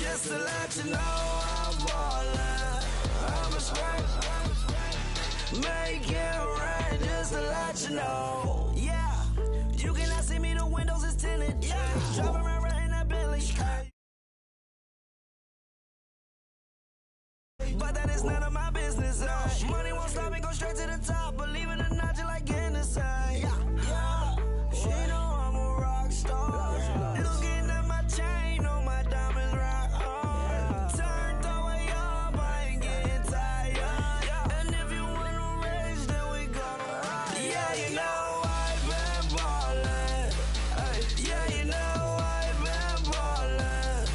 Just to let you know I'm ballin'. I'm a spray. Make it rain just to let you know. Yeah. You cannot see me, the windows is tinted. Yeah. Driving around right in that Bentley. But that is none of my business. Money won't stop me, go straight to the top. Believe it or not, you like getting the same. Yeah. She know I'm a rock star. Looking at my chain, on my diamonds right hard. Turned the way up, I ain't getting tired. And if you wanna race, then we gonna ride. Yeah, you know I've been ballin'. Yeah, you know I've been ballin'.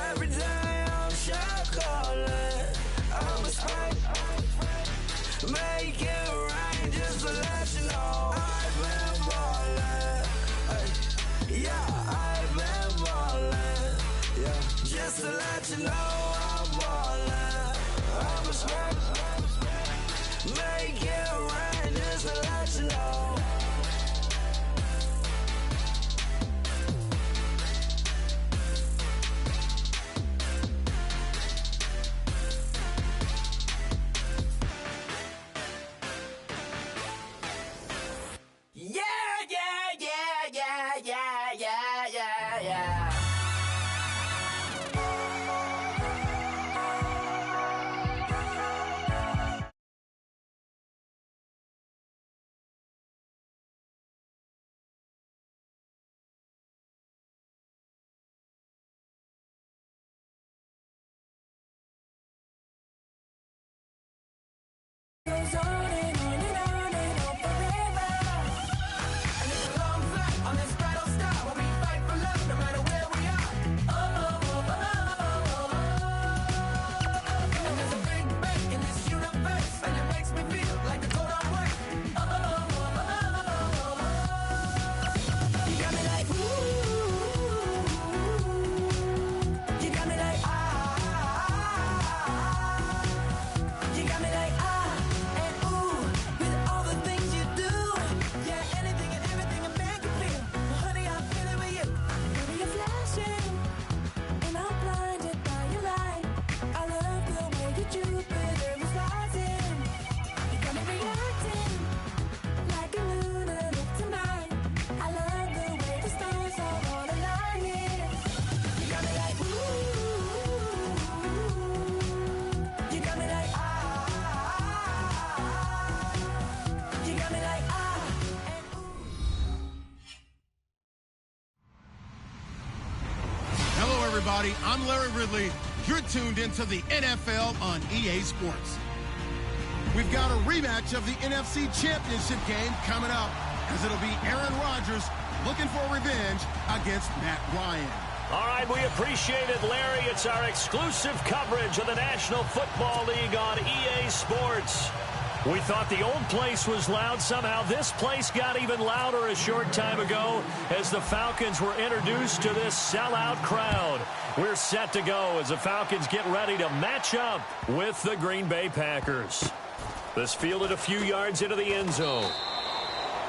Every day I'm shot calling. I'm a spray. Make it rain just to let you know I've been ballin'. Yeah, I've been ballin'. Yeah, just to let you know I'm ballin'. I'm a spray. Make it rain just to let you know. Yeah. Goes on and on and on and on forever. And it's a long flight on this battle star where we fight for love no matter where we are. And there's a big bang in this universe, and it makes me feel like the cold hard work. You got me like ooh. You got me like You got me like and ooh, with all the things you do. Yeah, anything and everything I make you feel. Well, honey, I'm feeling with you. Baby, you're flashing, and I'm blinded by your light. I love the way your Jupiter is rising. You got me reacting like a lunatic tonight. I love the way the stars are all aligning. You got me like ooh. You got me like You got me like and ooh. Hello, everybody. I'm Larry Ridley. You're tuned into the NFL on EA Sports. We've got a rematch of the NFC Championship game coming up, as it'll be Aaron Rodgers looking for revenge against Matt Ryan. All right, we appreciate it, Larry. It's our exclusive coverage of the National Football League on EA Sports. We thought the old place was loud. Somehow this place got even louder a short time ago as the Falcons were introduced to this sellout crowd. We're set to go as the Falcons get ready to match up with the Green Bay Packers. This fielded a few yards into the end zone.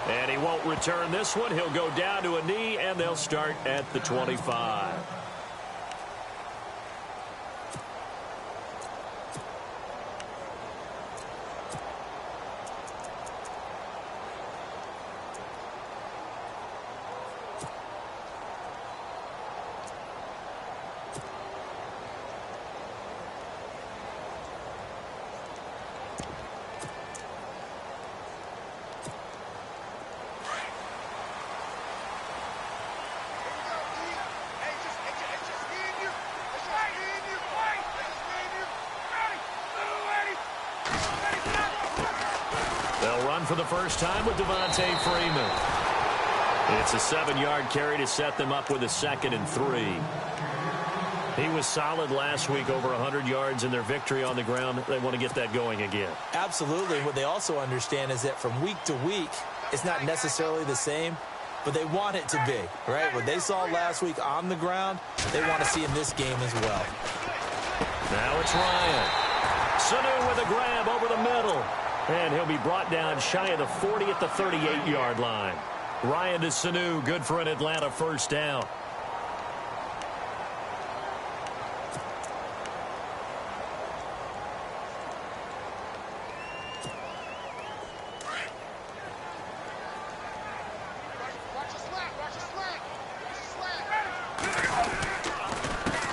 And he won't return this one. He'll go down to a knee, and they'll start at the 25. They'll run for the first time with Devontae Freeman. It's a 7-yard carry to set them up with a 2nd and 3. He was solid last week, over 100 yards in their victory on the ground. They want to get that going again. Absolutely. What they also understand is that from week to week, it's not necessarily the same, but they want it to be, right? What they saw last week on the ground, they want to see in this game as well. Now it's Ryan. Sanu with a grab over the middle. And he'll be brought down shy of the 40 at the 38-yard line. Ryan to Sanu, good for an Atlanta first down.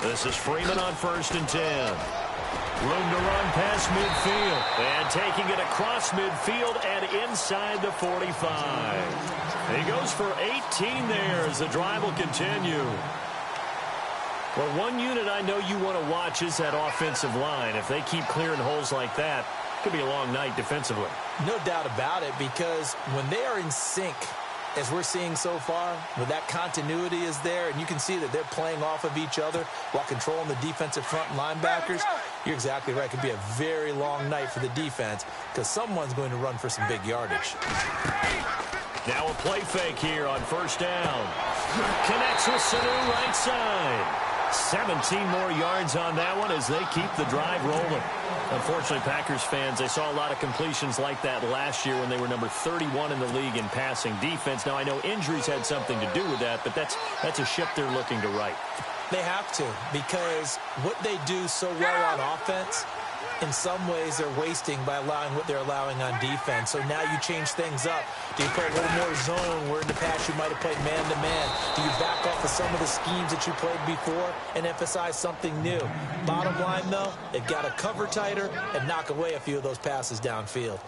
This is Freeman on 1st and 10. Room to run past midfield. And taking it across midfield and inside the 45. He goes for 18 there as the drive will continue. Well, one unit I know you want to watch is that offensive line. If they keep clearing holes like that, it could be a long night defensively. No doubt about it, because when they are in sync, as we're seeing so far, where that continuity is there, and you can see that they're playing off of each other while controlling the defensive front linebackers, you're exactly right. It could be a very long night for the defense because someone's going to run for some big yardage. Now a play fake here on 1st down. Connects with Sanu right side. 17 more yards on that one as they keep the drive rolling. Unfortunately, Packers fans, they saw a lot of completions like that last year when they were number 31 in the league in passing defense. Now, I know injuries had something to do with that, but that's a ship they're looking to right. They have to, because what they do so well on offense, in some ways they're wasting by allowing what they're allowing on defense. So now you change things up. Do you play a little more zone where in the past you might have played man-to-man? Do you back off of some of the schemes that you played before and emphasize something new? Bottom line, though, they've got to cover tighter and knock away a few of those passes downfield.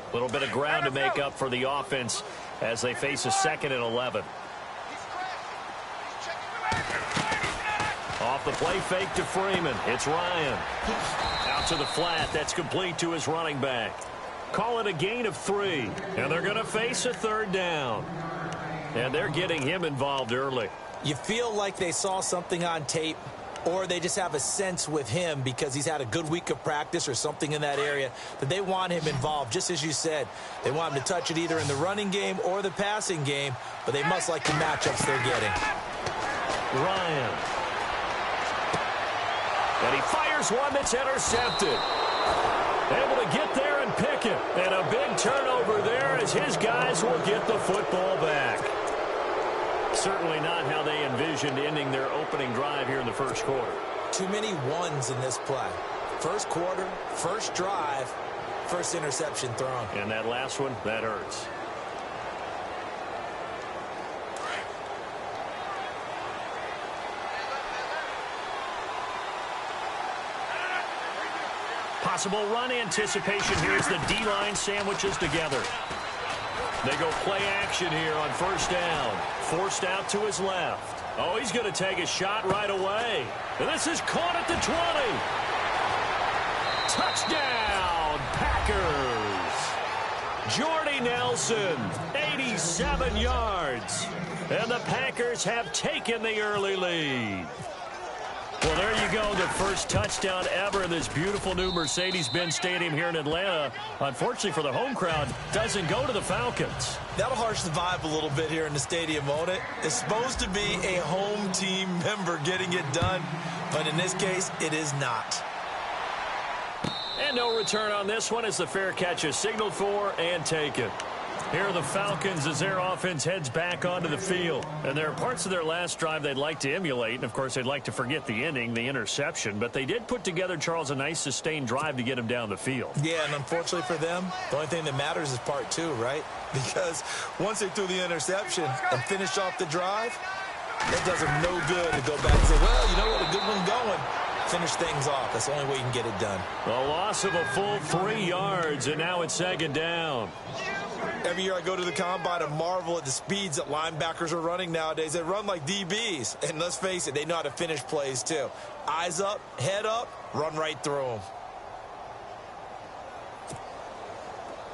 A little bit of ground to make up for the offense as they face a 2nd and 11. Off the play fake to Freeman. It's Ryan. Out to the flat. That's complete to his running back. Call it a gain of 3. And they're going to face a 3rd down. And they're getting him involved early. You feel like they saw something on tape, or they just have a sense with him because he's had a good week of practice or something in that area that they want him involved. Just as you said, they want him to touch it either in the running game or the passing game, but they must like the matchups they're getting. Ryan. And he fires one that's intercepted. Able to get there and pick it. And a big turnover there as his guys will get the football back. Certainly not how they envisioned ending their opening drive here in the 1st quarter. Too many ones in this play. 1st quarter, 1st drive, 1st interception thrown. And that last one, that hurts. Possible run anticipation here as the D-line sandwiches together. They go play action here on 1st down. Forced out to his left. Oh, he's going to take a shot right away. And this is caught at the 20. Touchdown, Packers. Jordy Nelson, 87 yards. And the Packers have taken the early lead. Well, there you go, the first touchdown ever in this beautiful new Mercedes-Benz Stadium here in Atlanta. Unfortunately for the home crowd, doesn't go to the Falcons. That'll harsh the vibe a little bit here in the stadium, won't it? It's supposed to be a home team member getting it done, but in this case, it is not. And no return on this one as the fair catch is signaled for and taken. Here are the Falcons as their offense heads back onto the field. And there are parts of their last drive they'd like to emulate. And, of course, they'd like to forget the ending, the interception. But they did put together, Charles, a nice sustained drive to get him down the field. Yeah, and unfortunately for them, the only thing that matters is part 2, right? Because once they threw the interception and finished off the drive, that does them no good to go back and say, well, you know what, a good one going. Finish things off. That's the only way you can get it done. A loss of a full 3 yards, and now it's 2nd down. Every year I go to the combine and marvel at the speeds that linebackers are running nowadays. They run like DBs. And let's face it, they know how to finish plays too. Eyes up, head up, run right through them.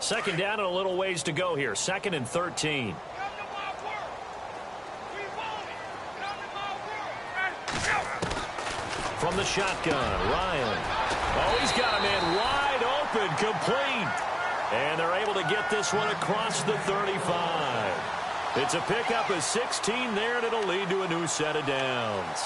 2nd down and a little ways to go here. 2nd and 13. From the shotgun, Ryan. Oh, he's got a man wide open, complete. And they're able to get this one across the 35. It's a pickup of 16 there, and it'll lead to a new set of downs.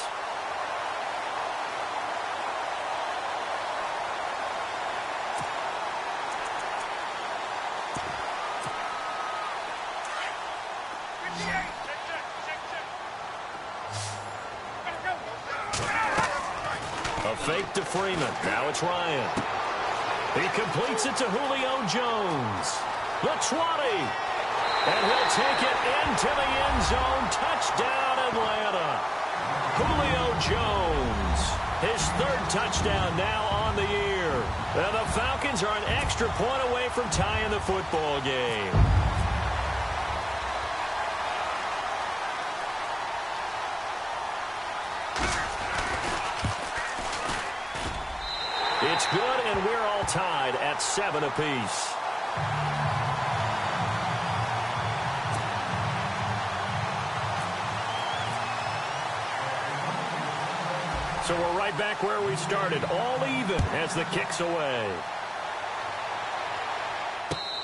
fake to Freeman. Now it's Ryan. He completes it to Julio Jones. The 20. And he'll take it into the end zone. Touchdown, Atlanta. Julio Jones. His third touchdown now on the year. And the Falcons are an extra point away from tying the football game. It's good, and we're all tied at 7 apiece. So we're right back where we started, all even as the kick's away.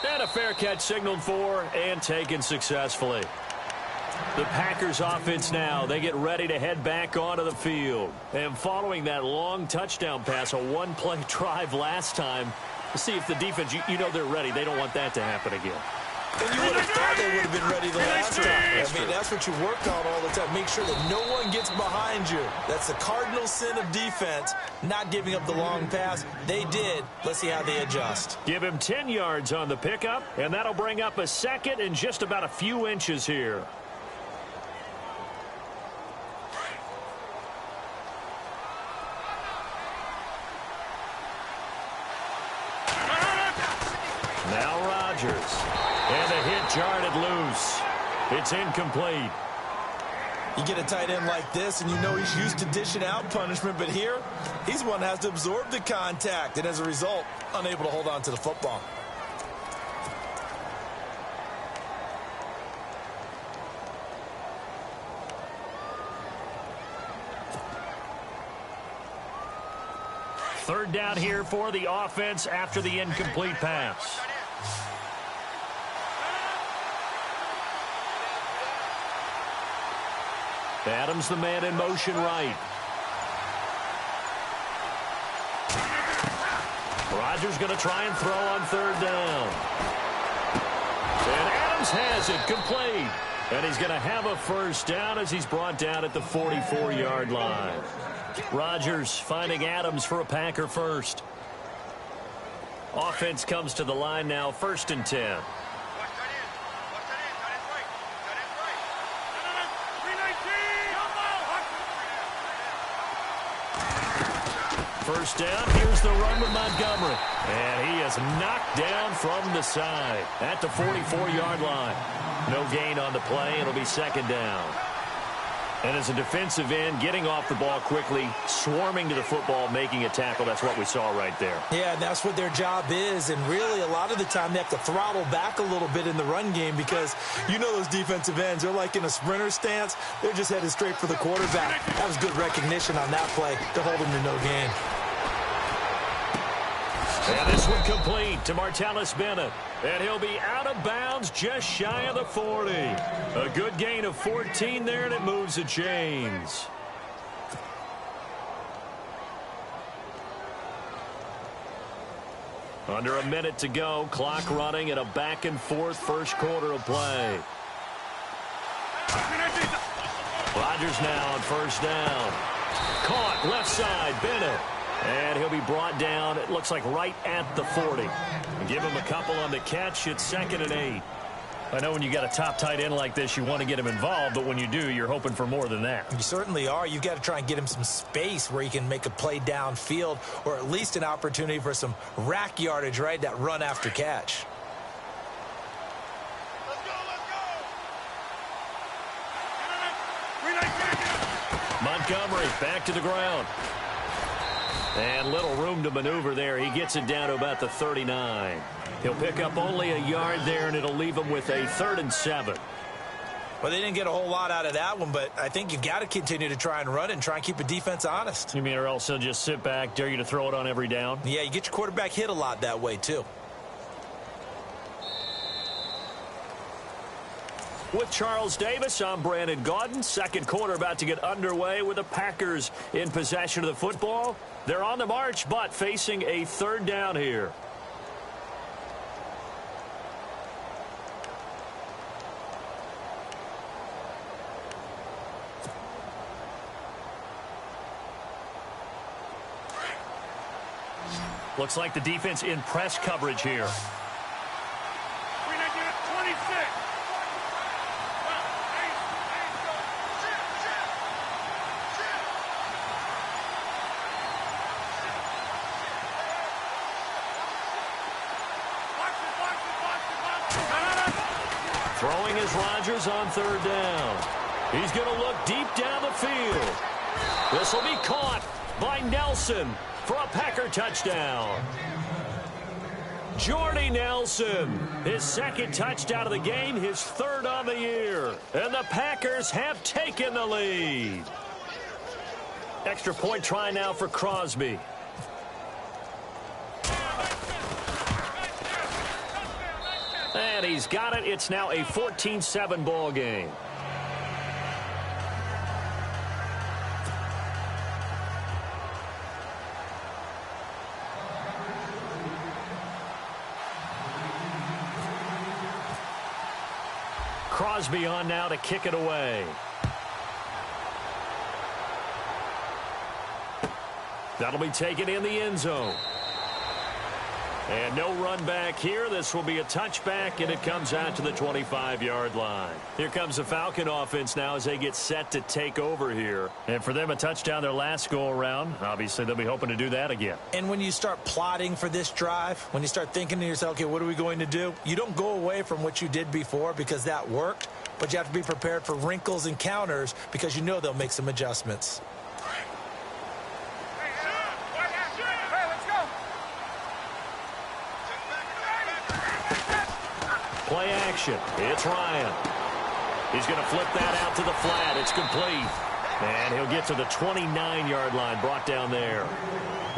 And a fair catch signaled for and taken successfully. The Packers offense now, they get ready to head back onto the field. And following that long touchdown pass, a one-play drive last time, to see if the defense, you know they're ready. They don't want that to happen again. And you would have thought they would have been ready the last time. I mean, that's what you work on all the time. Make sure that no one gets behind you. That's the cardinal sin of defense, not giving up the long pass. They did. Let's see how they adjust. Give him 10 yards on the pickup, and that'll bring up a second and just about a few inches here. Now Rodgers. And the hit jarred it loose. It's incomplete. You get a tight end like this, and you know he's used to dishing out punishment, but here, he's one that has to absorb the contact, and as a result, unable to hold on to the football. Third down here for the offense after the incomplete pass. Adams the man in motion right. Rodgers going to try and throw on third down. And Adams has it complete. And he's going to have a first down as he's brought down at the 44-yard line. Rodgers finding Adams for a Packer first. Offense comes to the line now, 1st and 10. First down, here's the run with Montgomery. And he is knocked down from the side at the 44-yard line. No gain on the play. It'll be 2nd down. And as a defensive end, getting off the ball quickly, swarming to the football, making a tackle, that's what we saw right there. Yeah, and that's what their job is. And really, a lot of the time, they have to throttle back a little bit in the run game because you know those defensive ends, they're like in a sprinter stance. They're just headed straight for the quarterback. That was good recognition on that play to hold him to no gain. And this one complete to Martellus Bennett. And he'll be out of bounds just shy of the 40. A good gain of 14 there, and it moves the chains. Under a minute to go. Clock running at a back-and-forth first quarter of play. Rodgers now on first down. Caught left side, Bennett. And he'll be brought down, it looks like right at the 40. And give him a couple on the catch. It's 2nd and 8. I know when you got a top tight end like this, you want to get him involved, but when you do, you're hoping for more than that. You certainly are. You've got to try and get him some space where he can make a play downfield, or at least an opportunity for some rack yardage, right? That run after catch. Montgomery back to the ground. And little room to maneuver there. He gets it down to about the 39. He'll pick up only a yard there, and it'll leave him with a 3rd and 7. Well, they didn't get a whole lot out of that one, but I think you've got to continue to try and run and try and keep the defense honest. You mean, or else he'll just sit back, dare you to throw it on every down? Yeah, you get your quarterback hit a lot that way, too. With Charles Davis, I'm Brandon Gaudin. Second quarter about to get underway with the Packers in possession of the football. They're on the march, but facing a 3rd down here. Looks like the defense in press coverage here. Throwing is Rodgers on third down. He's going to look deep down the field. This will be caught by Nelson for a Packer touchdown. Jordy Nelson, his second touchdown of the game, his third on the year. And the Packers have taken the lead. Extra point try now for Crosby. And he's got it. It's now a 14-7 ball game. Crosby on now to kick it away. That'll be taken in the end zone. And no run back here. This will be a touchback, and it comes out to the 25-yard line. Here comes the Falcon offense now as they get set to take over here. And for them, a touchdown their last go-around. Obviously, they'll be hoping to do that again. And when you start plotting for this drive, when you start thinking to yourself, okay, what are we going to do? You don't go away from what you did before because that worked, but you have to be prepared for wrinkles and counters because you know they'll make some adjustments. Play action. It's Ryan. He's going to flip that out to the flat. It's complete. And he'll get to the 29-yard line, brought down there.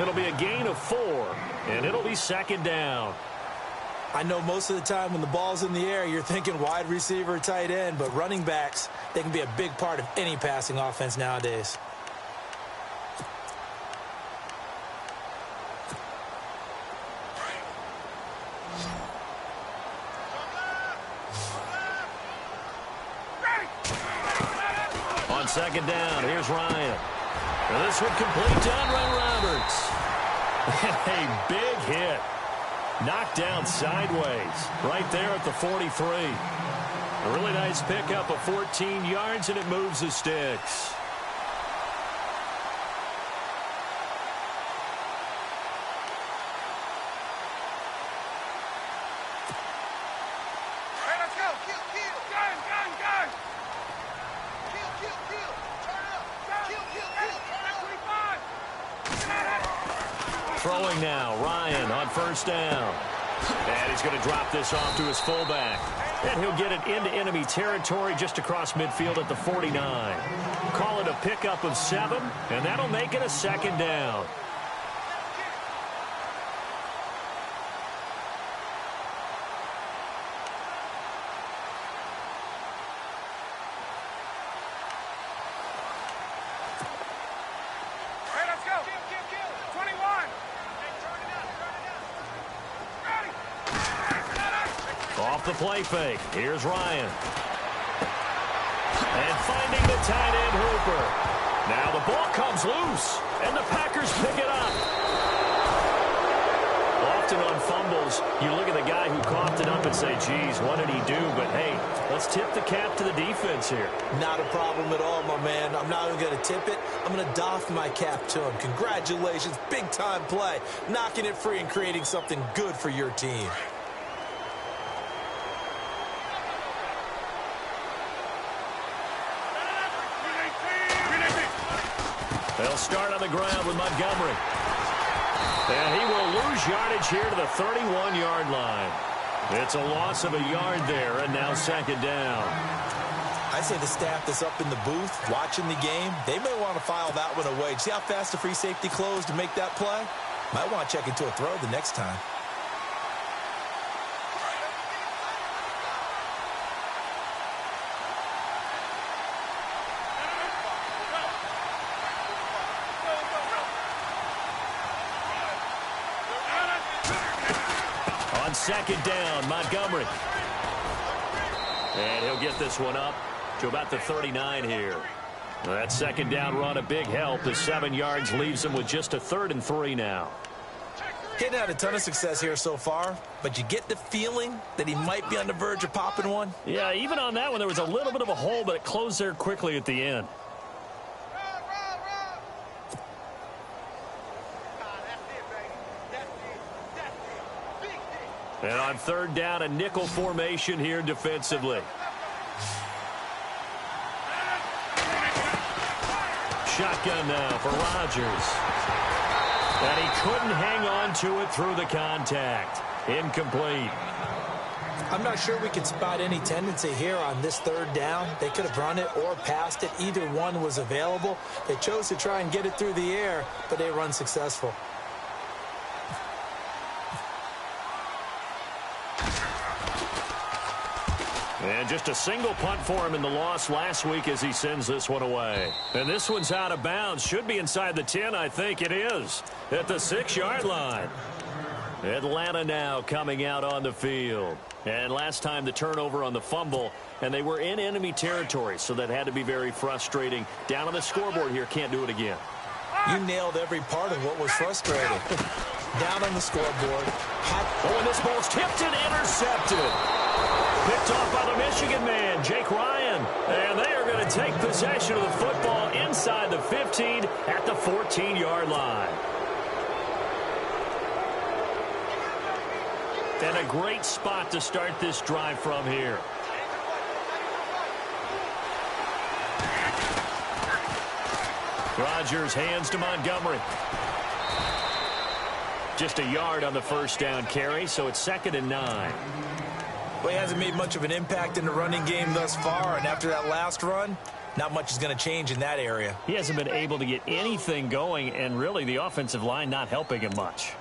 It'll be a gain of 4, and it'll be second down. I know most of the time when the ball's in the air, you're thinking wide receiver, tight end, but running backs, they can be a big part of any passing offense nowadays. Second down. Here's Ryan. And this one complete to Andre Roberts. A big hit. Knocked down sideways. Right there at the 43. A really nice pickup of 14 yards, and it moves the sticks. Throwing now, Ryan on first down. And he's going to drop this off to his fullback. And he'll get it into enemy territory just across midfield at the 49. Call it a pickup of 7, and that'll make it a second down. Off the play fake. Here's Ryan. And finding the tight end, Hooper. Now the ball comes loose, and the Packers pick it up. Often on fumbles, you look at the guy who coughed it up and say, geez, what did he do? But, hey, let's tip the cap to the defense here. Not a problem at all, my man. I'm not even going to tip it. I'm going to doff my cap to him. Congratulations. Big-time play. Knocking it free and creating something good for your team. They'll start on the ground with Montgomery. And he will lose yardage here to the 31-yard line. It's a loss of a yard there, and now second down. I say the staff that's up in the booth watching the game, they may want to file that one away. See how fast the free safety closed to make that play? Might want to check into a throw the next time. Second down, Montgomery. And he'll get this one up to about the 39 here. That second down run, a big help. The 7 yards leaves him with just a 3rd and 3 now. He hadn't had a ton of success here so far, but you get the feeling that he might be on the verge of popping one. Yeah, even on that one, there was a little bit of a hole, but it closed there quickly at the end. And on third down, a nickel formation here defensively. Shotgun now for Rodgers. And he couldn't hang on to it through the contact. Incomplete. I'm not sure we can spot any tendency here on this third down. They could have run it or passed it. Either one was available. They chose to try and get it through the air, but they were unsuccessful. And just a single punt for him in the loss last week as he sends this one away. And this one's out of bounds. Should be inside the 10, I think it is. At the 6-yard line. Atlanta now coming out on the field. And last time the turnover on the fumble, and they were in enemy territory, so that had to be very frustrating. Down on the scoreboard here, can't do it again. You nailed every part of what was frustrating. Down on the scoreboard. Oh, and this ball's tipped and intercepted. Picked off by the Michigan man, Jake Ryan. And they are going to take possession of the football inside the 15 at the 14-yard line. And a great spot to start this drive from here. Rodgers hands to Montgomery. Just a yard on the first down carry, so it's 2nd and 9. Well, he hasn't made much of an impact in the running game thus far, and after that last run, not much is going to change in that area. He hasn't been able to get anything going, and really the offensive line not helping him much.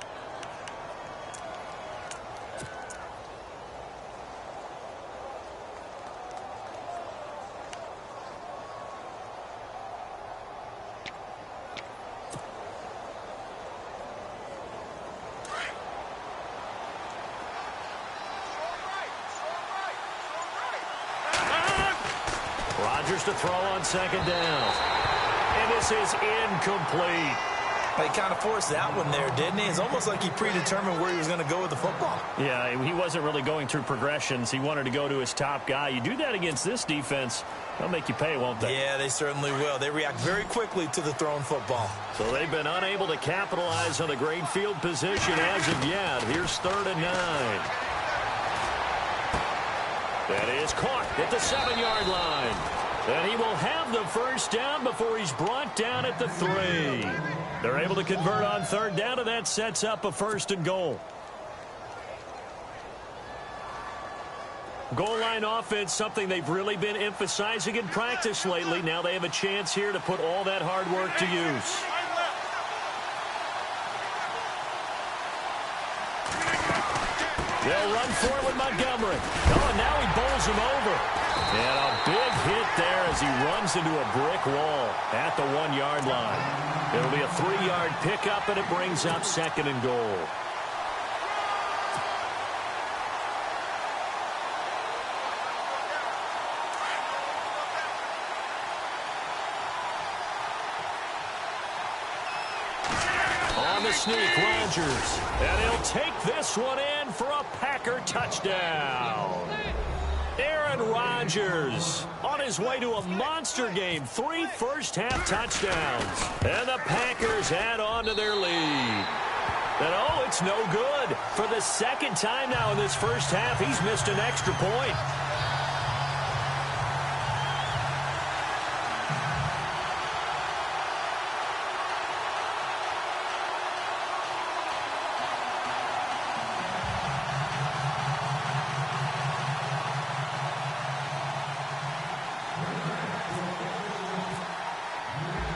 Rodgers to throw on 2nd down. And this is incomplete. He kind of forced that one there, didn't he? It's almost like he predetermined where he was going to go with the football. Yeah, he wasn't really going through progressions. He wanted to go to his top guy. You do that against this defense, they'll make you pay, won't they? Yeah, they certainly will. They react very quickly to the thrown football. So they've been unable to capitalize on the great field position as of yet. Here's 3rd and 9. That is caught at the 7-yard line. And he will have the first down before he's brought down at the 3. They're able to convert on 3rd down, and that sets up a 1st and goal. Goal line offense, something they've really been emphasizing in practice lately. Now they have a chance here to put all that hard work to use. They'll run for it with Montgomery. Oh, and now he bowls him over. And a big hit there as he runs into a brick wall at the 1-yard line. It'll be a 3-yard pickup, and it brings up 2nd and goal. On the sneak, Rodgers. And he'll take this one in for a Packer touchdown. Aaron Rodgers on his way to a monster game. 3 first-half touchdowns. And the Packers add on to their lead. And, oh, it's no good. For the 2nd time now in this first half, he's missed an extra point.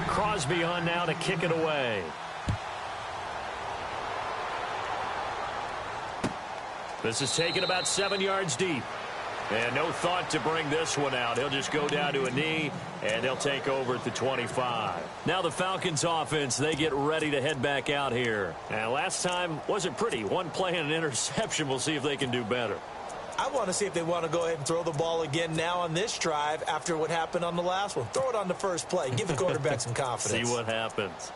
Crosby on now to kick it away. This is taken about 7 yards deep. And no thought to bring this one out. He'll just go down to a knee, and they'll take over at the 25. Now the Falcons offense, they get ready to head back out here. And last time wasn't pretty. One play and an interception. We'll see if they can do better. I want to see if they want to go ahead and throw the ball again now on this drive after what happened on the last one. Throw it on the first play. Give the quarterback some confidence. See what happens.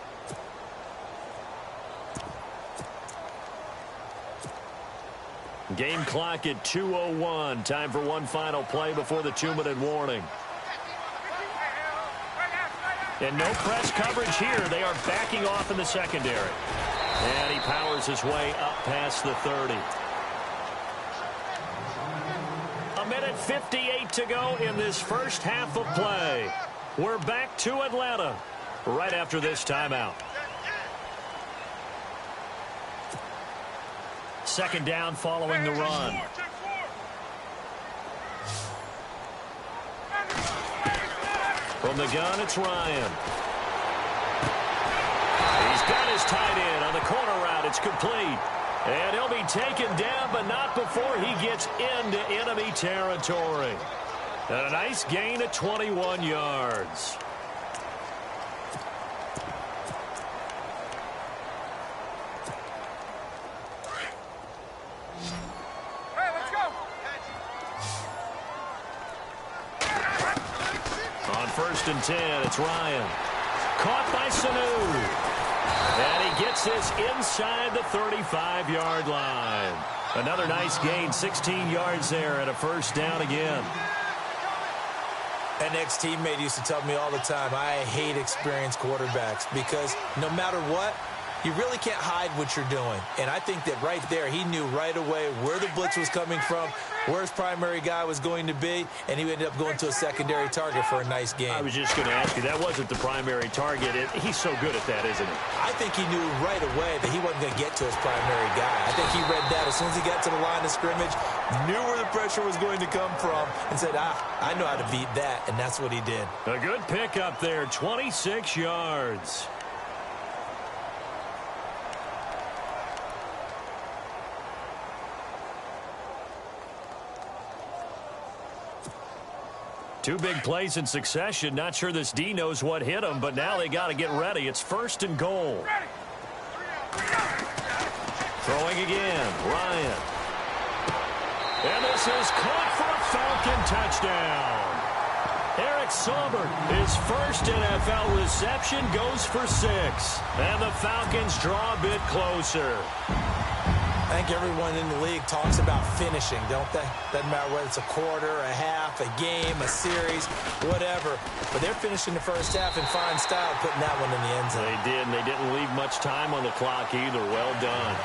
Game clock at 2:01. Time for one final play before the 2-minute warning. And no press coverage here. They are backing off in the secondary. And he powers his way up past the 30. A minute 58 to go in this first half of play. We're back to Atlanta right after this timeout. Second down following the run. From the gun, it's Ryan. He's got his tight end on the corner route. It's complete. And he'll be taken down, but not before he gets into enemy territory. And a nice gain of 21 yards. On 1st and 10, it's Ryan. Caught by Sanu. And he gets this inside the 35-yard line. Another nice gain, 16 yards there, and a first down again. An ex-teammate used to tell me all the time, I hate experienced quarterbacks because no matter what, you really can't hide what you're doing. And I think that right there, he knew right away where the blitz was coming from, where his primary guy was going to be, and he ended up going to a secondary target for a nice game. I was just going to ask you, that wasn't the primary target. He's so good at that, isn't he? I think he knew right away that he wasn't going to get to his primary guy. I think he read that as soon as he got to the line of scrimmage, knew where the pressure was going to come from, and said, I know how to beat that, and that's what he did. A good pickup there, 26 yards. Two big plays in succession. Not sure this D knows what hit him, but now they got to get ready. It's 1st and goal. Throwing again, Ryan. And this is caught for a Falcon touchdown. Eric Saubert, his first NFL reception, goes for 6. And the Falcons draw a bit closer. I think everyone in the league talks about finishing, don't they? Doesn't matter whether it's a quarter, a half, a game, a series, whatever. But they're finishing the first half in fine style, putting that one in the end zone. They did, and they didn't leave much time on the clock either. Well done.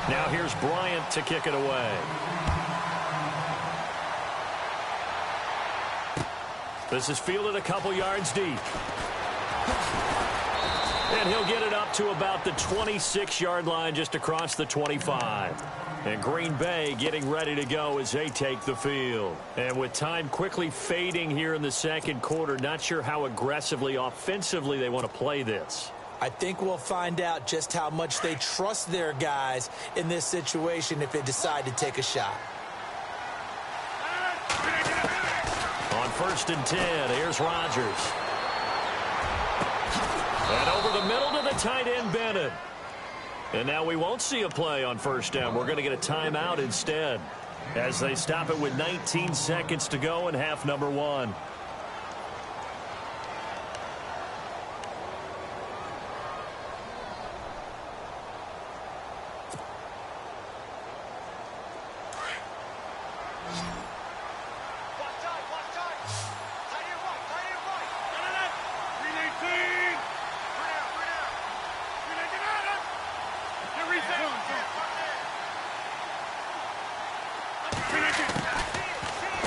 Now here's Bryant to kick it away. This is fielded a couple yards deep. And he'll get it up to about the 26-yard line, just across the 25. And Green Bay getting ready to go as they take the field. And with time quickly fading here in the second quarter, not sure how aggressively, offensively they want to play this. I think we'll find out just how much they trust their guys in this situation if they decide to take a shot. On 1st and 10, here's Rodgers. And over the middle to the tight end, Bennett. And now we won't see a play on 1st down. We're going to get a timeout instead as they stop it with 19 seconds to go in half number 1.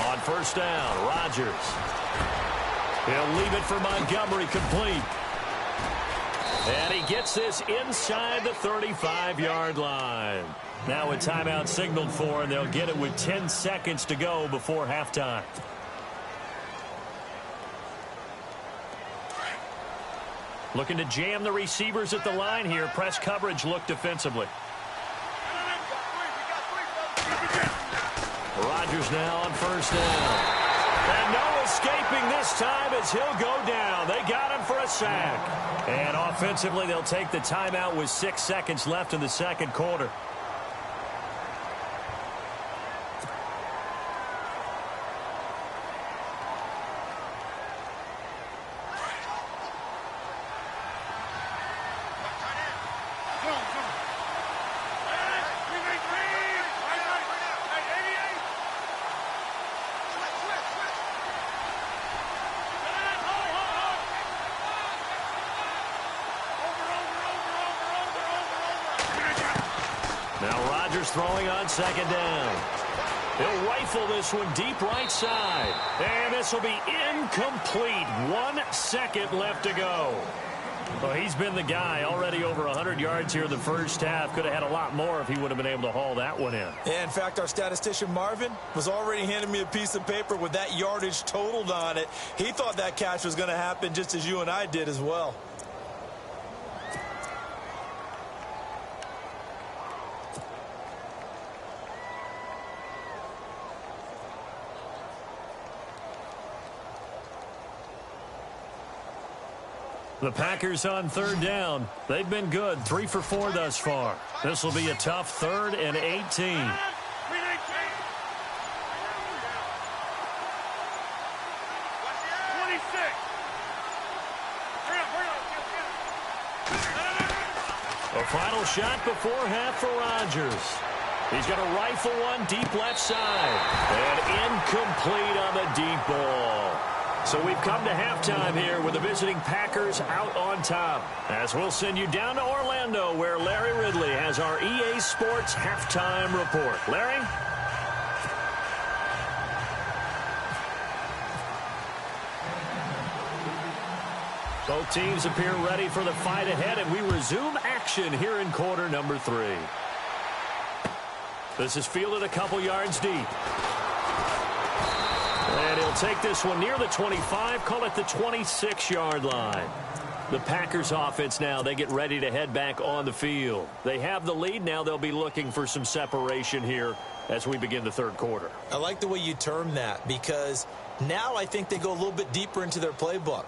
On 1st down, Rodgers. He'll leave it for Montgomery, complete. And he gets this inside the 35-yard line. Now a timeout signaled for, and they'll get it with 10 seconds to go before halftime. Looking to jam the receivers at the line here. Press coverage look defensively. Rodgers now on 1st down. And no escaping this time as he'll go down. They got him for a sack. And offensively, they'll take the timeout with 6 seconds left in the second quarter. Now Rodgers throwing on second down. He'll rifle this one deep right side. And this will be incomplete. 1 second left to go. Well, he's been the guy. Already over 100 yards here in the first half. Could have had a lot more if he would have been able to haul that one in. Yeah, in fact, our statistician Marvin was already handing me a piece of paper with that yardage totaled on it. He thought that catch was going to happen just as you and I did as well. The Packers on third down. They've been good, 3 for 4 thus far. This will be a tough 3rd and 18. A final shot before half for Rodgers. He's going to rifle one deep left side. And incomplete on the deep ball. So we've come to halftime here with the visiting Packers out on top. As we'll send you down to Orlando, where Larry Ridley has our EA Sports halftime report. Larry? Both teams appear ready for the fight ahead, and we resume action here in quarter number 3. This is fielded a couple yards deep. And he'll take this one near the 25, call it the 26-yard line. The Packers offense now, they get ready to head back on the field. They have the lead. Now they'll be looking for some separation here as we begin the third quarter. I like the way you term that, because now I think they go a little bit deeper into their playbook.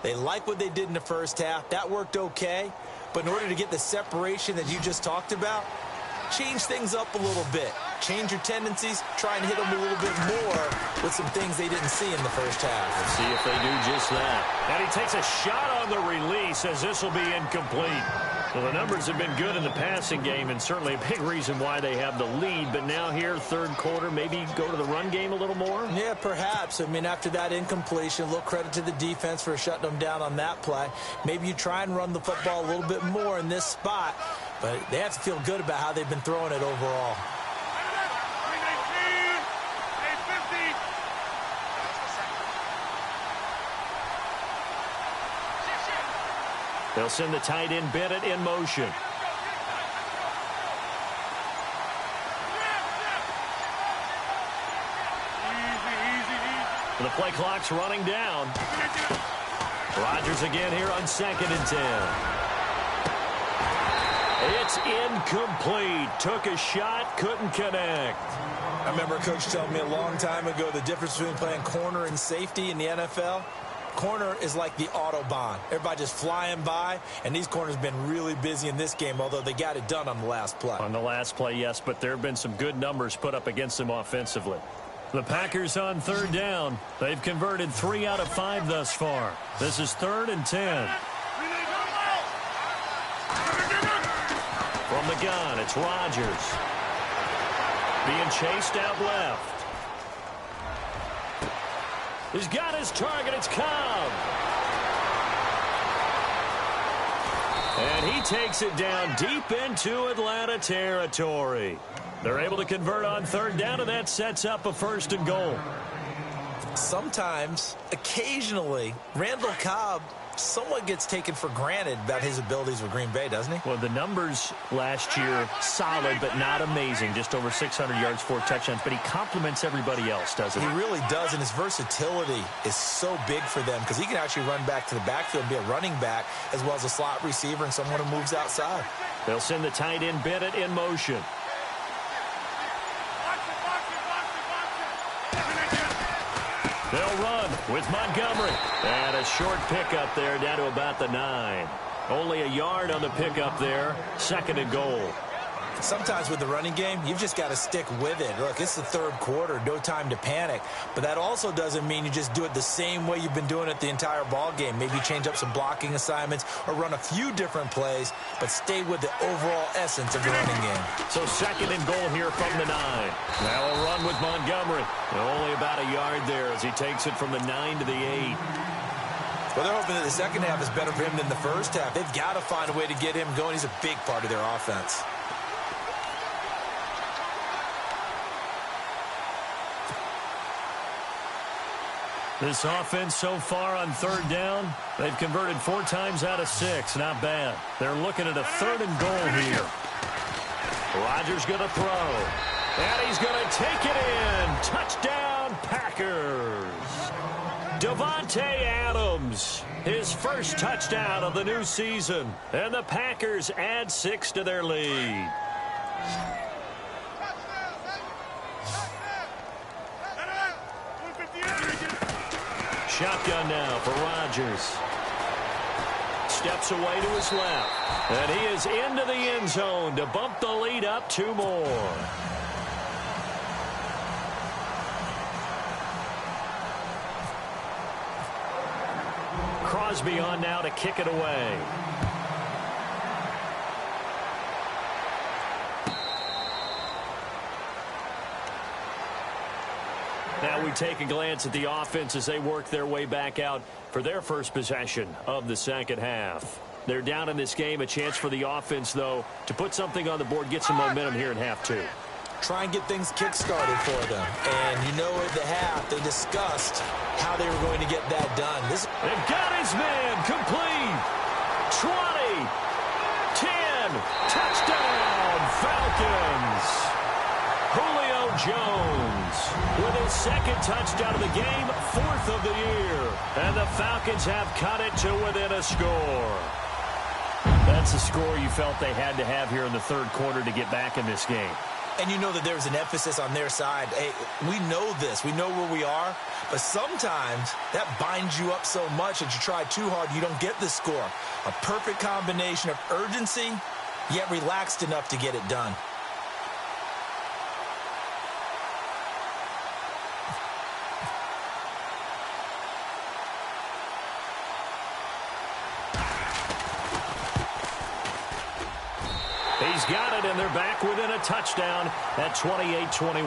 They like what they did in the first half. That worked okay. But in order to get the separation that you just talked about, change things up a little bit. Change your tendencies. Try and hit them a little bit more with some things they didn't see in the first half. Let's see if they do just that. And he takes a shot on the release as this will be incomplete. Well, the numbers have been good in the passing game, and certainly a big reason why they have the lead. But now here, third quarter, maybe go to the run game a little more? Yeah, perhaps. I mean, after that incompletion, a little credit to the defense for shutting them down on that play. Maybe you try and run the football a little bit more in this spot. But they have to feel good about how they've been throwing it overall. They'll send the tight end Bennett in motion. The play clock's running down. Rodgers again here on 2nd and 10. It's incomplete. Took a shot, couldn't connect. I remember a coach telling me a long time ago the difference between playing corner and safety in the NFL. Corner is like the Autobahn. Everybody just flying by, and these corners have been really busy in this game, although they got it done on the last play. On the last play, yes, but there have been some good numbers put up against them offensively. The Packers on third down. They've converted 3 out of 5 thus far. This is 3rd and 10. From the gun, it's Rodgers. Being chased out left. He's got his target. It's Cobb. And he takes it down deep into Atlanta territory. They're able to convert on third down, and that sets up a 1st and goal. Sometimes, occasionally, Randall Cobb somewhat gets taken for granted about his abilities with Green Bay, doesn't he? Well, the numbers last year, solid but not amazing. Just over 600 yards, 4 touchdowns. But he complements everybody else, doesn't he? He really does, and his versatility is so big for them because he can actually run back to the backfield and be a running back as well as a slot receiver and someone who moves outside. They'll send the tight end Bennett in motion. They'll run with Montgomery. And a short pickup there down to about the 9. Only a yard on the pickup there. 2nd and goal. Sometimes with the running game, you've just got to stick with it. Look, it's the third quarter, no time to panic. But that also doesn't mean you just do it the same way you've been doing it the entire ball game. Maybe change up some blocking assignments or run a few different plays, but stay with the overall essence of the running game. So 2nd and goal here from the 9. Now a run with Montgomery. Only about a yard there as he takes it from the 9 to the 8. Well, they're hoping that the second half is better for him than the first half. They've got to find a way to get him going. He's a big part of their offense. This offense so far on third down, they've converted 4 times out of 6. Not bad. They're looking at a 3rd and goal here. Rodgers going to throw. And he's going to take it in. Touchdown, Packers. Davante Adams, his first touchdown of the new season. And the Packers add 6 to their lead. Shotgun now for Rodgers. Steps away to his left. And he is into the end zone to bump the lead up 2 more. Crosby on now to kick it away. Now we take a glance at the offense as they work their way back out for their first possession of the second half. They're down in this game. A chance for the offense, though, to put something on the board, get some momentum here in half 2. Try and get things kick-started for them. And you know at the half, they discussed how they were going to get that done. They've got his man complete. 20, 10, touchdown, Falcons. Julio Jones with his 2nd touchdown of the game, 4th of the year. And the Falcons have cut it to within a score. That's the score you felt they had to have here in the 3rd quarter to get back in this game. And you know that there's an emphasis on their side. Hey, we know this. We know where we are. But sometimes that binds you up so much that you try too hard, you don't get the score. A perfect combination of urgency, yet relaxed enough to get it done. He's got it, and they're back within a touchdown at 28-21.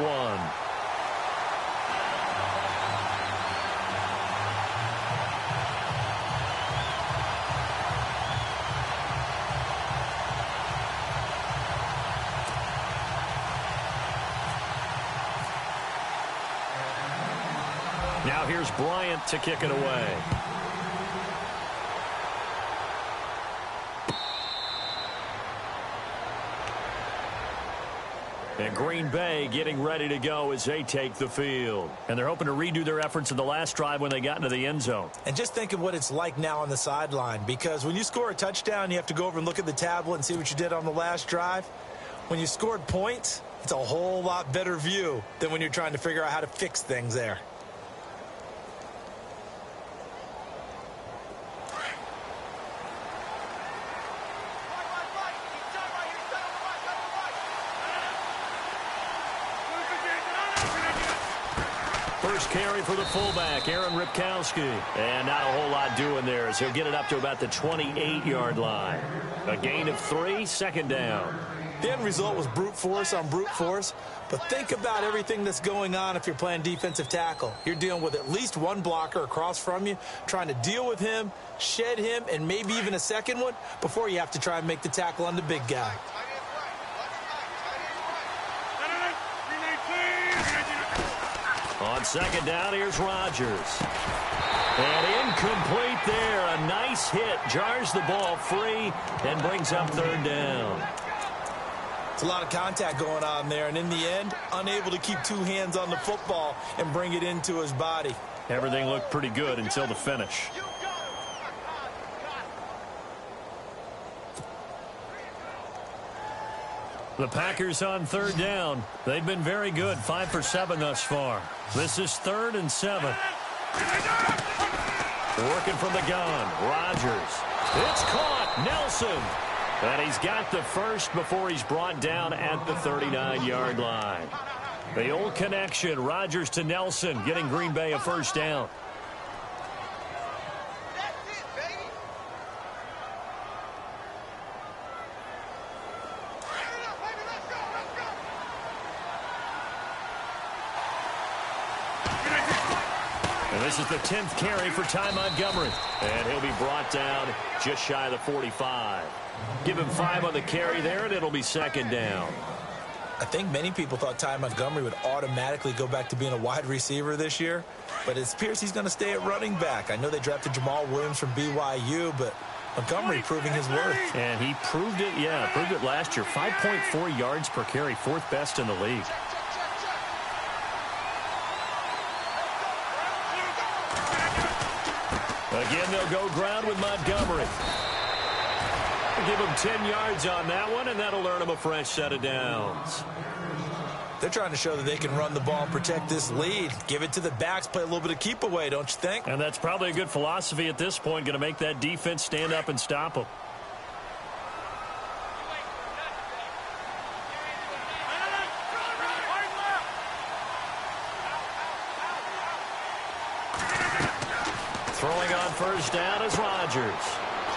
Now here's Bryant to kick it away. And Green Bay getting ready to go as they take the field. And they're hoping to redo their efforts in the last drive when they got into the end zone. And just think of what it's like now on the sideline, because when you score a touchdown, you have to go over and look at the tablet and see what you did on the last drive. When you scored points, it's a whole lot better view than when you're trying to figure out how to fix things there. Carry for the fullback, Aaron Ripkowski. And not a whole lot doing there as he'll get it up to about the 28-yard line. A gain of 3, 2nd down. The end result was brute force on brute force. But think about everything that's going on if you're playing defensive tackle. You're dealing with at least one blocker across from you, trying to deal with him, shed him, and maybe even a second one before you have to try and make the tackle on the big guy. On 2nd down, here's Rodgers. And incomplete there. A nice hit. Jars the ball free and brings up 3rd down. It's a lot of contact going on there. And in the end, unable to keep 2 hands on the football and bring it into his body. Everything looked pretty good until the finish. The Packers on 3rd down. They've been very good, 5 for 7 thus far. This is 3rd and 7. Working from the gun, Rodgers. It's caught, Nelson. And he's got the first before he's brought down at the 39-yard line. The old connection, Rodgers to Nelson, getting Green Bay a 1st down. This is the 10th carry for Ty Montgomery. And he'll be brought down just shy of the 45. Give him 5 on the carry there, and it'll be 2nd down. I think many people thought Ty Montgomery would automatically go back to being a wide receiver this year, but it appears he's going to stay at running back. I know they drafted Jamal Williams from BYU, but Montgomery proving his worth. And he proved it, proved it last year. 5.4 yards per carry, 4th best in the league. Again, they'll go ground with Montgomery. Give him 10 yards on that one, and that'll earn him a fresh set of downs. They're trying to show that they can run the ball and protect this lead. Give it to the backs, play a little bit of keep away, don't you think? And that's probably a good philosophy at this point, going to make that defense stand up and stop them. Throwing on first down is Rodgers.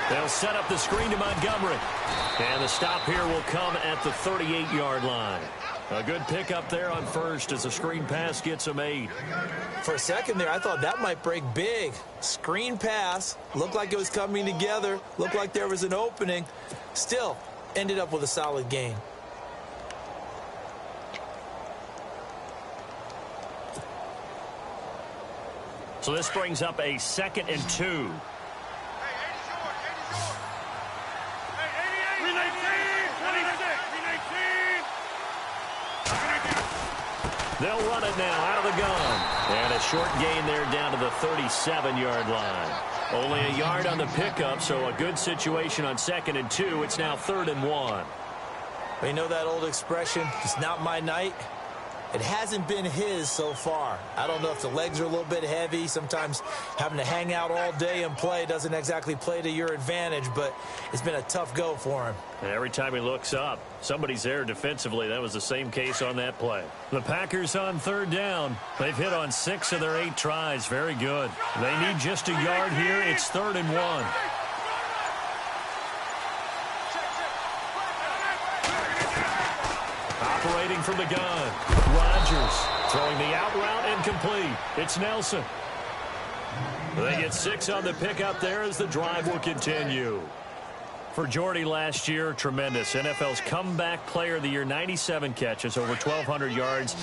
They'll set up the screen to Montgomery. And the stop here will come at the 38-yard line. A good pickup there on first as the screen pass gets him 8. For a second there, I thought that might break big. Screen pass. Looked like it was coming together. Looked like there was an opening. Still, ended up with a solid gain. So this brings up a 2nd and 2. They'll run it now out of the gun. And a short gain there down to the 37-yard line. Only a yard on the pickup, so a good situation on 2nd and 2. It's now 3rd and 1. You know that old expression, it's not my night? It hasn't been his so far. I don't know if the legs are a little bit heavy. Sometimes having to hang out all day and play doesn't exactly play to your advantage, but it's been a tough go for him. And every time he looks up, somebody's there defensively. That was the same case on that play. The Packers on 3rd down. They've hit on 6 of their 8 tries. Very good. They need just a yard here. It's 3rd and 1. Operating from the gun. Rodgers throwing the out route and complete. It's Nelson. They get 6 on the pickup there as the drive will continue. For Jordy last year, tremendous. NFL's comeback player of the year, 97 catches, over 1,200 yards,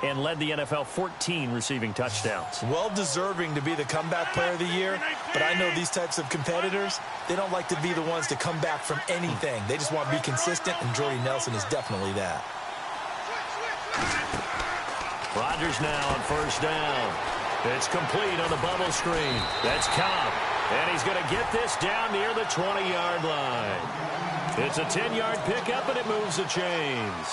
and led the NFL 14 receiving touchdowns. Well deserving to be the comeback player of the year, but I know these types of competitors, they don't like to be the ones to come back from anything. They just want to be consistent, and Jordy Nelson is definitely that. Rodgers now on first down. It's complete on the bubble screen. That's Cobb. And he's going to get this down near the 20-yard line. It's a 10-yard pickup, and it moves the chains.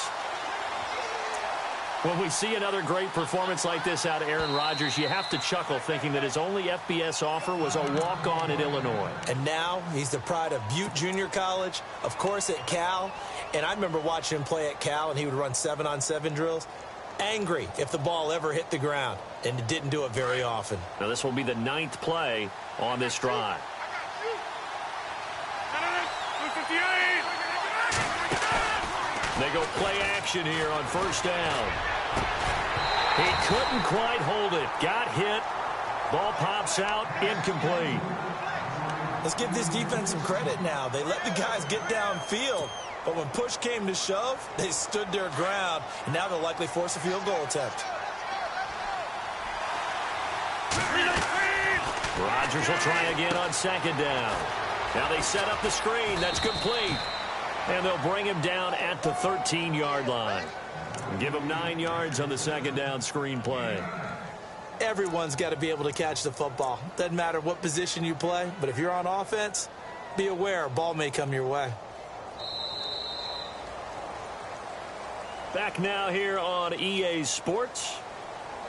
When we see another great performance like this out of Aaron Rodgers, you have to chuckle thinking that his only FBS offer was a walk-on at Illinois. And now he's the pride of Butte Junior College, of course at Cal. And I remember watching him play at Cal, and he would run 7-on-7 drills. Angry if the ball ever hit the ground, and it didn't do it very often. Now this will be the 9th play on this drive. They go play action here on first down. He couldn't quite hold it. Got hit. Ball pops out. Incomplete. Let's give this defense some credit now. They let the guys get downfield. But when push came to shove, they stood their ground, and now they'll likely force a field goal attempt. Rodgers will try again on 2nd down. Now they set up the screen. That's complete. And they'll bring him down at the 13-yard line. Give him 9 yards on the 2nd down screen play. Everyone's got to be able to catch the football. Doesn't matter what position you play, but if you're on offense, be aware a ball may come your way. Back now here on EA Sports.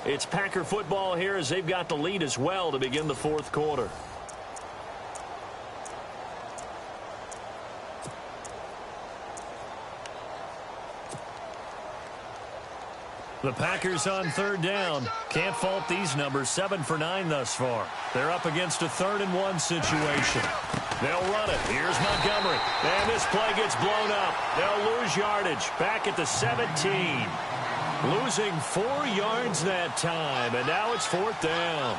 It's Packer football here as they've got the lead as well to begin the 4th quarter. The Packers on 3rd down. Can't fault these numbers. 7 for 9 thus far. They're up against a 3rd and 1 situation. They'll run it. Here's Montgomery. And this play gets blown up. They'll lose yardage. Back at the 17. Losing 4 yards that time. And now it's 4th down.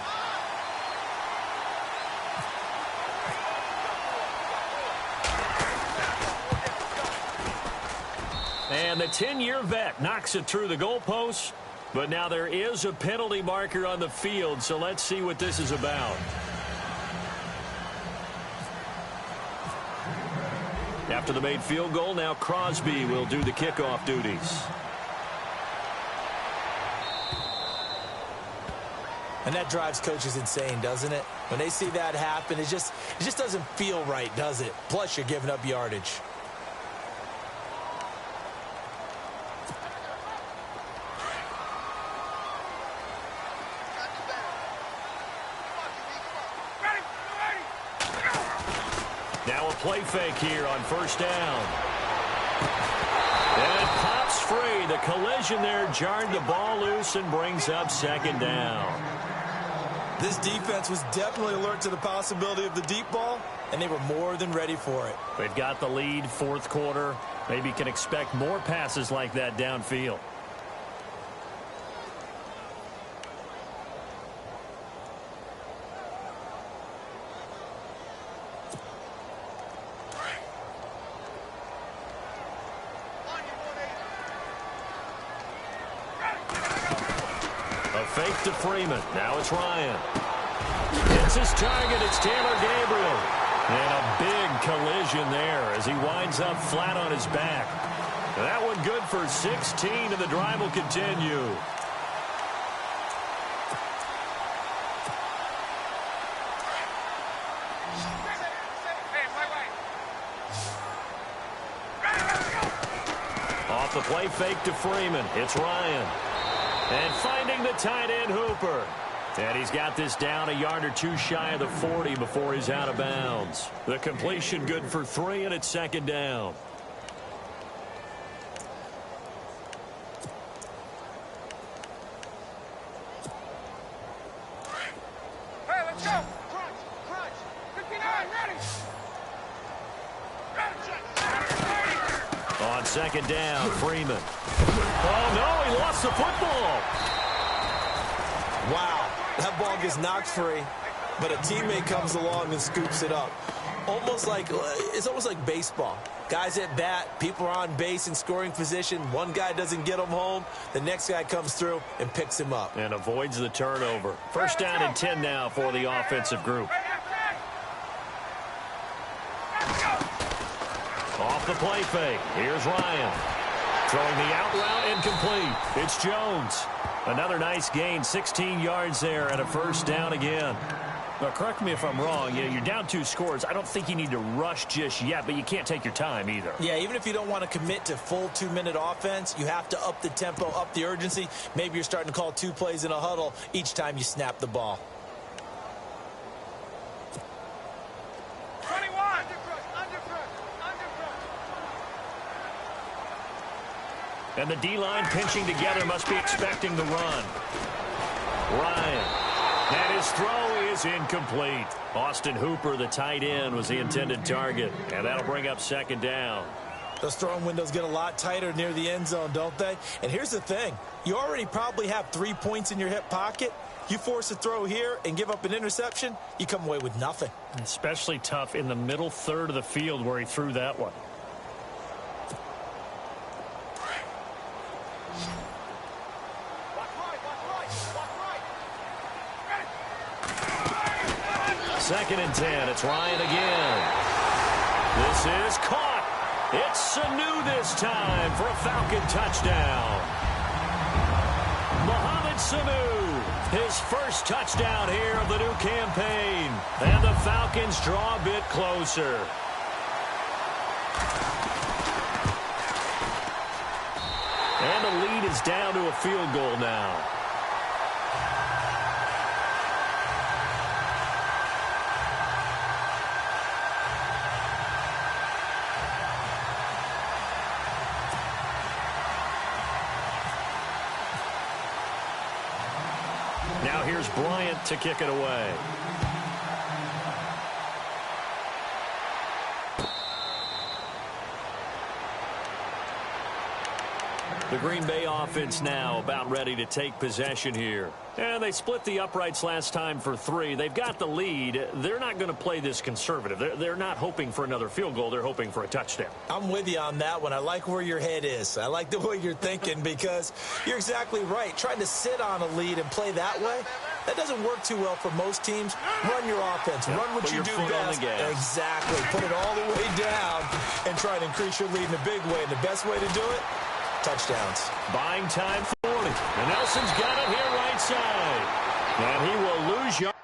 And the 10-year vet knocks it through the goalpost. But now there is a penalty marker on the field, so let's see what this is about. After the made field goal, now Crosby will do the kickoff duties. And that drives coaches insane, doesn't it? When they see that happen, it just doesn't feel right, does it? Plus, you're giving up yardage. Now a play fake here on first down. And it pops free. The collision there jarred the ball loose and brings up second down. This defense was definitely alert to the possibility of the deep ball, and they were more than ready for it. They've got the lead, fourth quarter. Maybe can expect more passes like that downfield. Fake to Freeman. Now it's Ryan. It's his target. It's Taylor Gabriel. And a big collision there as he winds up flat on his back. That one good for 16, and the drive will continue. Off the play fake to Freeman. It's Ryan. And finding the tight end, Hooper. And he's got this down a yard or two shy of the 40 before he's out of bounds. The completion good for 3, and it's second down. Hey, let's go. Crunch. 59, ready. On second down, Freeman. Oh, no, he lost the football. Wow, that ball gets knocked free, but a teammate comes along and scoops it up. It's almost like baseball. Guys at bat, people are on base in scoring position. One guy doesn't get him home. The next guy comes through and picks him up. And avoids the turnover. First down and 10 now for the offensive group. Off the play fake. Here's Ryan. Throwing the out route incomplete. It's Jones. Another nice gain, 16 yards there and a first down again. Now, correct me if I'm wrong. You're down 2 scores. I don't think you need to rush just yet, but you can't take your time either. Yeah, even if you don't want to commit to full 2-minute offense, you have to up the tempo, up the urgency. Maybe you're starting to call 2 plays in a huddle each time you snap the ball. 21. And the D-line pinching together must be expecting the run. Ryan. And his throw is incomplete. Austin Hooper, the tight end, was the intended target. And that'll bring up second down. Those throwing windows get a lot tighter near the end zone, don't they? And here's the thing. You already probably have 3 points in your hip pocket. You force a throw here and give up an interception, you come away with nothing. Especially tough in the middle third of the field where he threw that one. Second and 10. It's Ryan again. This is caught. It's Sanu this time for a Falcon touchdown. Mohamed Sanu, his first touchdown here of the new campaign. And the Falcons draw a bit closer. And the lead is down to a field goal now. Now here's Bryant to kick it away. The Green Bay offense now about ready to take possession here. And they split the uprights last time for 3. They've got the lead. They're not going to play this conservative. They're not hoping for another field goal. They're hoping for a touchdown. I'm with you on that one. I like where your head is. I like the way you're thinking because you're exactly right. Trying to sit on a lead and play that way, that doesn't work too well for most teams. Run your offense. Run what you do best. Exactly. Put it all the way down and try and increase your lead in a big way. And the best way to do it, touchdowns. Buying time 40. And Nelson's got it here right side. And he will lose yard.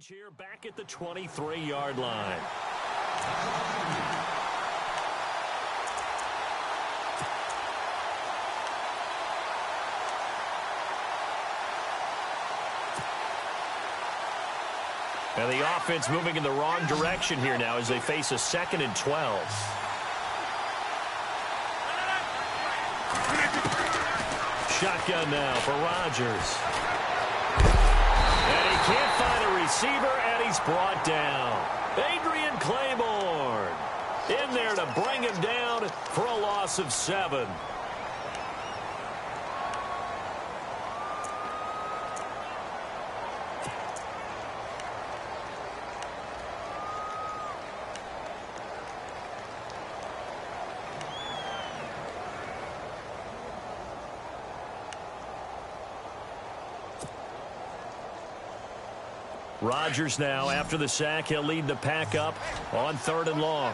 Here back at the 23-yard line. And the offense moving in the wrong direction here now as they face a 2nd and 12. Shotgun now for Rodgers. And he can't find a receiver, and he's brought down. Adrian Claiborne in there to bring him down for a loss of 7. Rodgers now, after the sack, he'll lead the pack up on 3rd and long.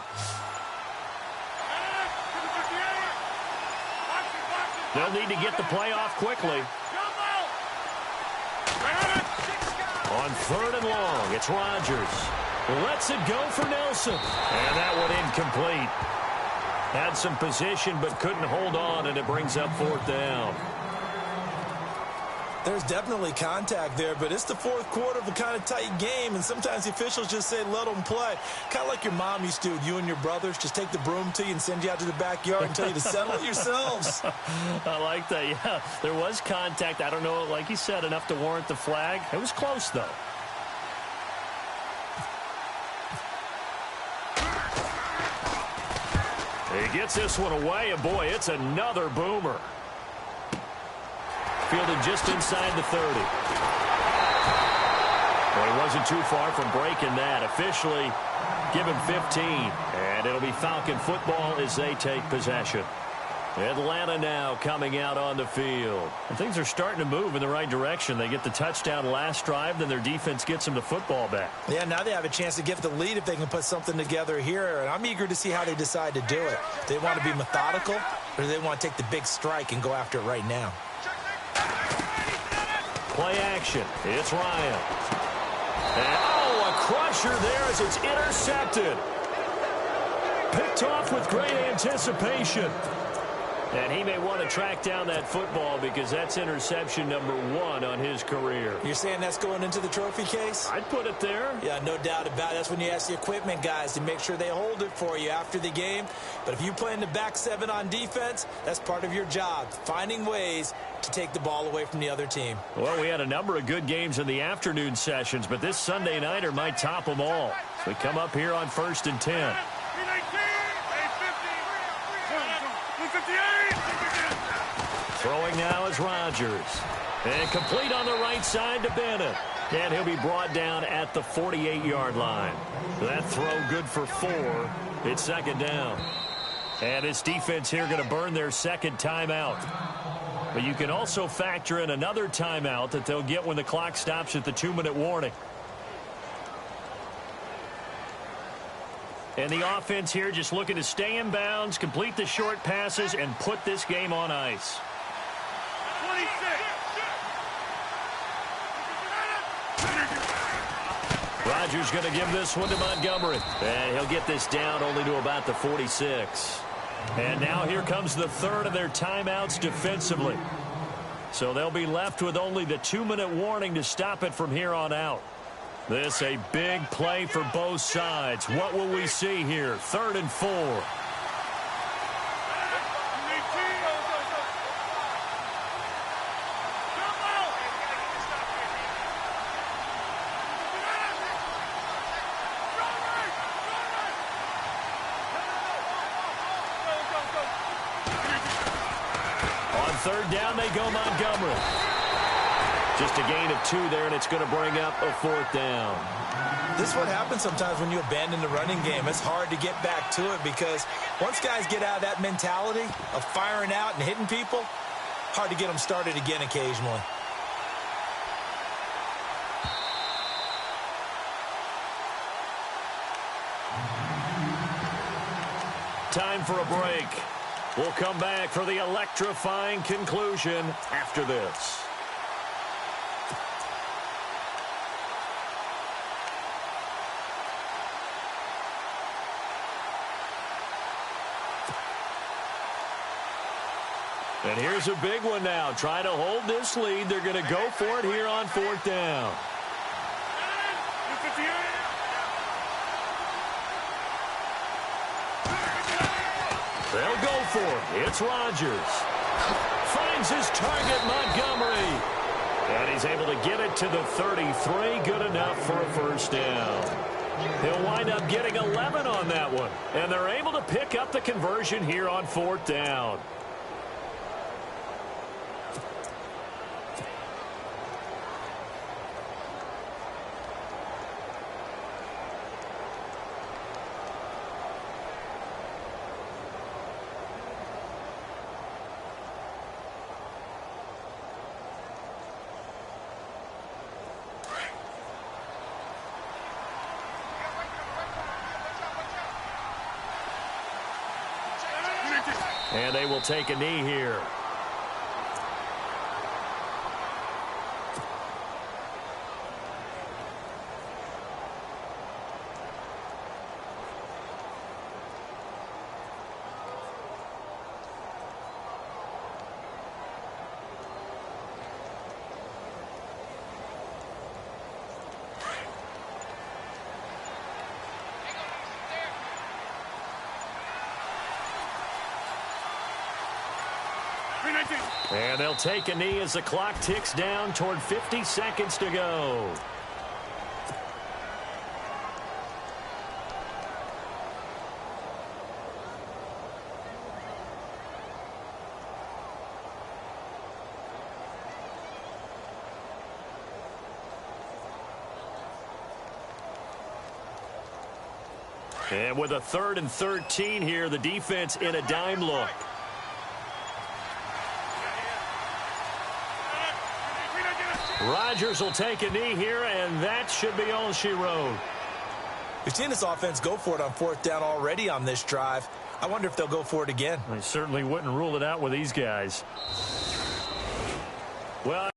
They'll need to get the play off quickly. On 3rd and long, it's Rodgers. Lets it go for Nelson. And that one incomplete. Had some position but couldn't hold on, and it brings up 4th down. There's definitely contact there, but it's the 4th quarter of a kind of tight game, and sometimes the officials just say, let them play. Kind of like your mom used to, you and your brothers, just take the broom to you and send you out to the backyard and tell you to settle it yourselves. I like that, yeah. There was contact. I don't know, like you said, enough to warrant the flag. It was close, though. He gets this one away, and boy, it's another boomer. Fielded just inside the 30. Well, he wasn't too far from breaking that. Officially, give him 15. And it'll be Falcon football as they take possession. Atlanta now coming out on the field. And things are starting to move in the right direction. They get the touchdown last drive, then their defense gets them the football back. Yeah, now they have a chance to get the lead if they can put something together here. And I'm eager to see how they decide to do it. Do they want to be methodical, or do they want to take the big strike and go after it right now? Play action. It's Ryan. And, a crusher there as it's intercepted. Picked off with great anticipation. And he may want to track down that football because that's interception number 1 on his career. You're saying that's going into the trophy case? I'd put it there. Yeah, no doubt about it. That's when you ask the equipment guys to make sure they hold it for you after the game. But if you play in the back 7 on defense, that's part of your job, finding ways to take the ball away from the other team. Well, we had a number of good games in the afternoon sessions, but this Sunday nighter might top them all. So we come up here on 1st and 10. Throwing now is Rodgers. And complete on the right side to Bennett. And he'll be brought down at the 48-yard line. That throw good for 4. It's 2nd down. And this defense here going to burn their 2nd timeout. But you can also factor in another timeout that they'll get when the clock stops at the 2-minute warning. And the offense here just looking to stay in bounds, complete the short passes, and put this game on ice. 26. Rodgers going to give this one to Montgomery. And he'll get this down only to about the 46. And now here comes the 3rd of their timeouts defensively. So they'll be left with only the 2-minute warning to stop it from here on out. This a big play for both sides. What will we see here? 3rd and 4. On third down, they go Montgomery. Just a gain of 2 there, and it's going to bring up a 4th down. This is what happens sometimes when you abandon the running game. It's hard to get back to it because once guys get out of that mentality of firing out and hitting people, hard to get them started again occasionally. Time for a break. We'll come back for the electrifying conclusion after this. And here's a big one now. Trying to hold this lead. They're going to go for it here on 4th down. They'll go for it. It's Rodgers. Finds his target, Montgomery. And he's able to get it to the 33. Good enough for a 1st down. He'll wind up getting 11 on that one. And they're able to pick up the conversion here on 4th down. And they will take a knee here. And they'll take a knee as the clock ticks down toward 50 seconds to go. And with a 3rd and 13 here, the defense in a dime look. Rodgers will take a knee here, and that should be all she wrote. We've seen this offense go for it on 4th down already on this drive. I wonder if they'll go for it again. I certainly wouldn't rule it out with these guys. Well,